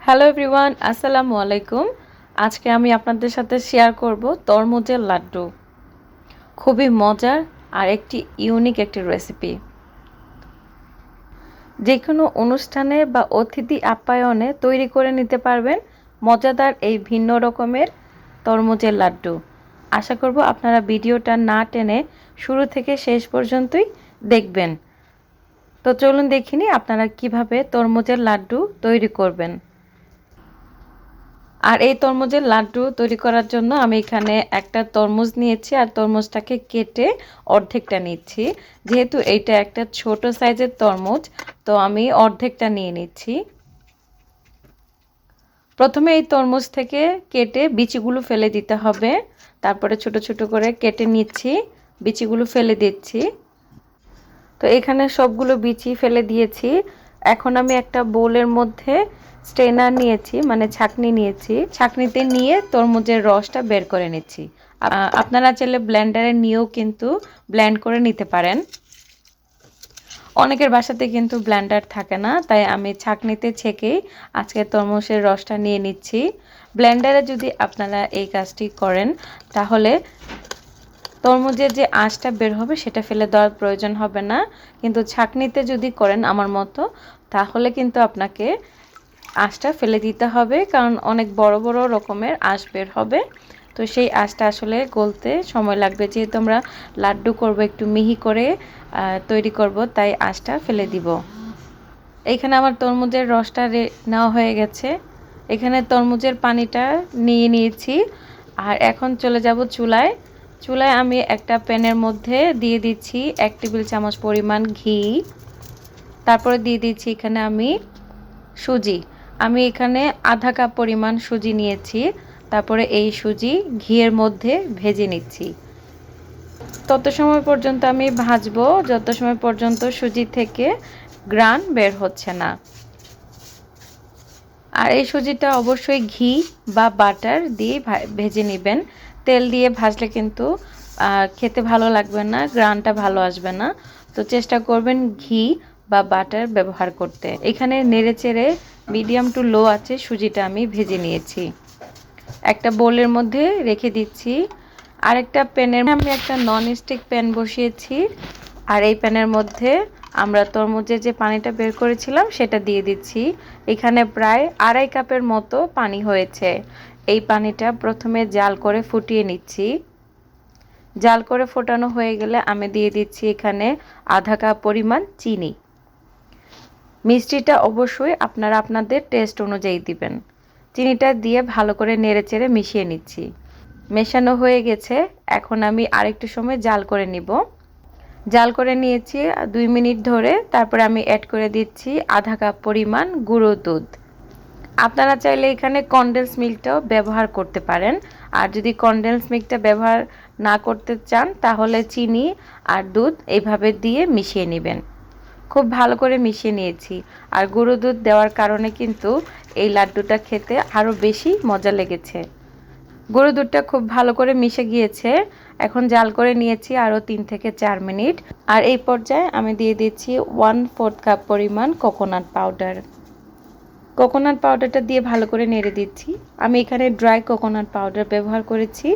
Hello everyone, আসসালামু আলাইকুম। আজকে আমি আপনাদের সাথে শেয়ার করব তরমুজের লাড্ডু। খুবই মজার আর একটি ইউনিক একটি রেসিপি। যে কোনো অনুষ্ঠানে বা অতিথি আপ্যায়নে তৈরি করে নিতে পারবেন মজাদার এই ভিন্ন রকমের তরমুজের লাড্ডু। আশা করব আপনারা ভিডিওটা না টেনে শুরু থেকে শেষ পর্যন্তই দেখবেন। তো চলুন দেখিনি আপনারা কিভাবে তরমুজের লাড্ডু তৈরি করবেন। আর এই তরমুজের লাড্ডু তৈরি করার জন্য আমি এখানে একটা তরমুজ নিয়েছি আর তরমুজটাকে কেটে অর্ধেকটা নিচ্ছি। যেহেতু এইটা একটা ছোট সাইজের তরমুজ, তো আমি অর্ধেকটা নিয়ে নিচ্ছি। প্রথমে এই তরমুজ থেকে কেটে বিচিগুলো ফেলে দিতে হবে। তারপরে ছোট ছোট করে কেটে নিচ্ছি, বিচিগুলো ফেলে দিচ্ছি। তো এখানে সবগুলো বিচি ফেলে দিয়েছি। এখন আমি একটা বোলের মধ্যে স্ট্রেনার নিয়েছি, মানে ছাঁকনি নিয়েছি। ছাঁকনিতে নিয়ে তরমুজের রসটা বের করে নিচ্ছি। আপনারা চাইলে ব্লেন্ডারে নিয়েও কিন্তু ব্লেন্ড করে নিতে পারেন। অনেকের বাসাতে কিন্তু ব্লেন্ডার থাকে না, তাই আমি ছাঁকনিতে ছেঁকেই আজকে তরমুজের রসটা নিয়ে নিচ্ছি। ব্লেন্ডারে যদি আপনারা এই কাজটি করেন তাহলে তরমুজের যে আঁশটা বের হবে সেটা ফেলে দেওয়ার প্রয়োজন হবে না। কিন্তু ছাঁকনিতে যদি করেন আমার মতো, তাহলে কিন্তু আপনাকে আঁশটা ফেলে দিতে হবে, কারণ অনেক বড় বড় রকমের আঁশ বের হবে। তো সেই আঁশটা আসলে গলতে সময় লাগবে। যেহেতু আমরা লাড্ডু করব, একটু মিহি করে তৈরি করব, তাই আঁশটা ফেলে দিব। এইখানে আমার তরমুজের রসটা নেওয়া হয়ে গেছে। এখানে তরমুজের পানিটা নিয়ে নিয়েছি। আর এখন চলে যাব চুলায়। চুলায় আমি একটা প্যানের মধ্যে দিয়ে দিচ্ছি 1 টেবিল চামচ পরিমাণ ঘি। তারপরে দিয়ে দিচ্ছি এখানে আমি সুজি। আমি এখানে আধা কাপ পরিমাণ সুজি নিয়েছি। তারপরে এই সুজি ঘিয়ের মধ্যে ভেজে নিচ্ছি। তত সময় পর্যন্ত আমি ভাজবো যত সময় পর্যন্ত সুজি থেকে গ্রান বের হচ্ছে না। আর এই সুজিটা অবশ্যই ঘি বা বাটার দিয়ে ভেজে নেবেন। তেল দিয়ে ভাজলে কিন্তু খেতে ভালো লাগবে না, গ্রানটা ভালো আসবে না। তো চেষ্টা করবেন ঘি বা বাটার ব্যবহার করতে। এখানে নেড়েচেড়ে মিডিয়াম টু লো আছে সুজিটা আমি ভেজে নিয়েছি। একটা বোলের মধ্যে রেখে দিচ্ছি। আরেকটা প্যানের আমি একটা ননস্টিক প্যান বসিয়েছি। আর এই প্যানের মধ্যে আমরা তরমুজের যে পানিটা বের করেছিলাম সেটা দিয়ে দিচ্ছি। এখানে প্রায় 2.5 কাপের মতো পানি হয়েছে। এই পানিটা প্রথমে জাল করে ফুটিয়ে নিচ্ছি। জাল করে ফোটানো হয়ে গেলে আমি দিয়ে দিচ্ছি এখানে আধা কাপ পরিমাণ চিনি। মিষ্টিটা অবশ্যই আপনারা আপনাদের টেস্ট অনুযায়ী দিবেন। চিনিটা দিয়ে ভালো করে নেড়েচেড়ে মিশিয়ে নিচ্ছি। মেশানো হয়ে গেছে। এখন আমি আরেকটু সময় জাল করে নিব। জাল করে নিয়েছি 2 মিনিট ধরে। তারপরে আমি অ্যাড করে দিচ্ছি আধা কাপ পরিমাণ গুঁড়ো দুধ। আপনারা চাইলে এখানে কনডেন্স মিল্কটাও ব্যবহার করতে পারেন। আর যদি কনডেন্স মিল্কটা ব্যবহার না করতে চান তাহলে চিনি আর দুধ এইভাবে দিয়ে মিশিয়ে নেবেন। খুব ভালো করে মিশিয়ে নিয়েছি। আর গুঁড়ো দুধ দেওয়ার কারণে কিন্তু এই লাড্ডুটা খেতে আরও বেশি মজা লেগেছে। গুঁড়ো দুধটা খুব ভালো করে মিশে গিয়েছে। এখন জাল করে নিয়েছি আরও 3 থেকে 4 মিনিট। আর এই পর্যায়ে আমি দিয়ে দিচ্ছি 1/4 কাপ পরিমাণ কোকোনাট পাউডার। কোকোনাট পাউডারটা দিয়ে ভালো করে নেড়ে দিচ্ছি। আমি এখানে ড্রাই কোকোনাট পাউডার ব্যবহার করেছি।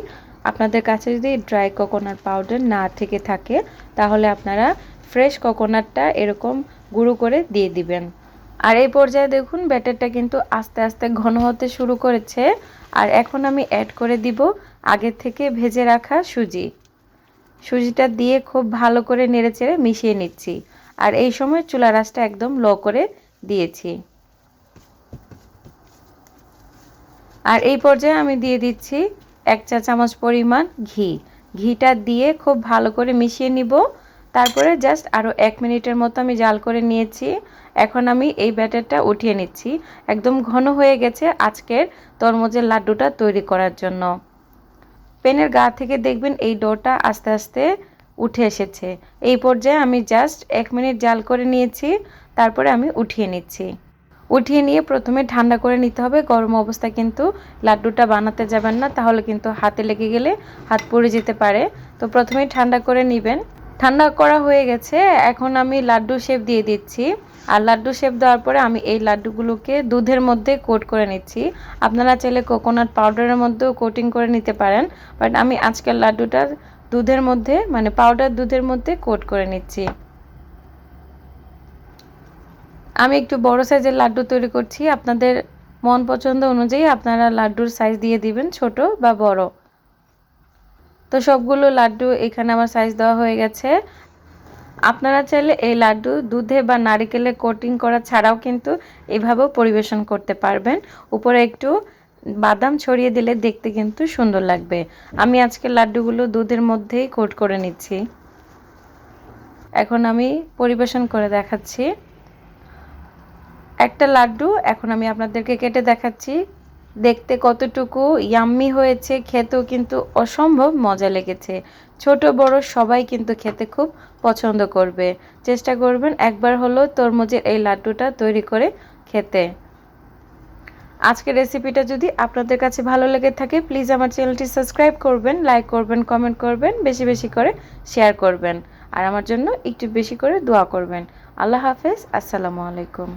আপনাদের কাছে যদি ড্রাই কোকোনাট পাউডার না থেকে থাকে তাহলে আপনারা ফ্রেশ কোকোনাটটা এরকম গুঁড়ো করে দিয়ে দিবেন। আর এই পর্যায়ে দেখুন ব্যাটারটা কিন্তু আস্তে আস্তে ঘন হতে শুরু করেছে। আর এখন আমি অ্যাড করে দিব আগে থেকে ভেজে রাখা সুজি। সুজিটা দিয়ে খুব ভালো করে নেড়েচেড়ে মিশিয়ে নিচ্ছি। আর এই সময় চুলার আঁচটা একদম লো করে দিয়েছি। আর এই পর্যায়ে আমি দিয়ে দিচ্ছি 1 চা চামচ পরিমাণ ঘি। ঘিটা দিয়ে খুব ভালো করে মিশিয়ে নিব। তারপরে জাস্ট আরও 1 মিনিটের মতো আমি জাল করে নিয়েছি। এখন আমি এই ব্যাটারটা উঠিয়ে নিচ্ছি। একদম ঘন হয়ে গেছে আজকের তরমুজের লাড্ডুটা তৈরি করার জন্য। প্যানের গা থেকে দেখবেন এই ডোটা আস্তে আস্তে উঠে এসেছে। এই পর্যায়ে আমি জাস্ট 1 মিনিট জাল করে নিয়েছি। তারপরে আমি উঠিয়ে নিচ্ছি। উঠিয়ে নিয়ে প্রথমে ঠান্ডা করে নিতে হবে। গরম অবস্থায় কিন্তু লাড্ডুটা বানাতে যাবেন না, তাহলে কিন্তু হাতে লেগে গেলে হাত পুড়ে যেতে পারে। তো প্রথমেই ঠান্ডা করে নেবেন। ঠান্ডা করা হয়ে গেছে, এখন আমি লাড্ডু শেপ দিয়ে দিচ্ছি। আর লাড্ডু শেপ দেওয়ার পরে আমি এই লাড্ডুগুলোকে দুধের মধ্যে কোট করে নিচ্ছি। আপনারা চাইলে কোকোনাট পাউডারের মধ্যেও কোটিং করে নিতে পারেন, বাট আমি আজকের লাড্ডুটা দুধের মধ্যে মানে পাউডার দুধের মধ্যে কোট করে নিচ্ছি। আমি একটু বড় সাইজের লাড্ডু তৈরি করছি, আপনাদের মন পছন্দ অনুযায়ী আপনারা লাড্ডুর সাইজ দিয়ে দিবেন, ছোট বা বড়। তো সবগুলো লাড্ডু এখানে আমার সাইজ দেওয়া হয়ে গেছে। আপনারা চাইলে এই লাড্ডু দুধে বা নারিকেলে কোটিং করা ছাড়াও কিন্তু এভাবেও পরিবেশন করতে পারবেন। উপরে একটু বাদাম ছড়িয়ে দিলে দেখতে কিন্তু সুন্দর লাগবে। আমি আজকে লাড্ডুগুলো দুধের মধ্যেই কোট করে নিচ্ছি। এখন আমি পরিবেশন করে দেখাচ্ছি। একটা লাড্ডু এখন আমি আপনাদেরকে কেটে দেখাচ্ছি। দেখতে কতটুকু ইয়াম্মি হয়েছে, খেতেও কিন্তু অসম্ভব মজা লেগেছে। ছোট বড় সবাই কিন্তু খেতে খুব পছন্দ করবে। চেষ্টা করবেন একবার হলো তরমুজের এই লাড্ডুটা তৈরি করে খেতে। আজকের রেসিপিটা যদি আপনাদের কাছে ভালো লেগে থাকে প্লিজ আমার চ্যানেলটি সাবস্ক্রাইব করবেন, লাইক করবেন, কমেন্ট করবেন, বেশি বেশি করে শেয়ার করবেন, আর আমার জন্য একটু বেশি করে দোয়া করবেন। আল্লাহ হাফেজ, আসসালামু আলাইকুম।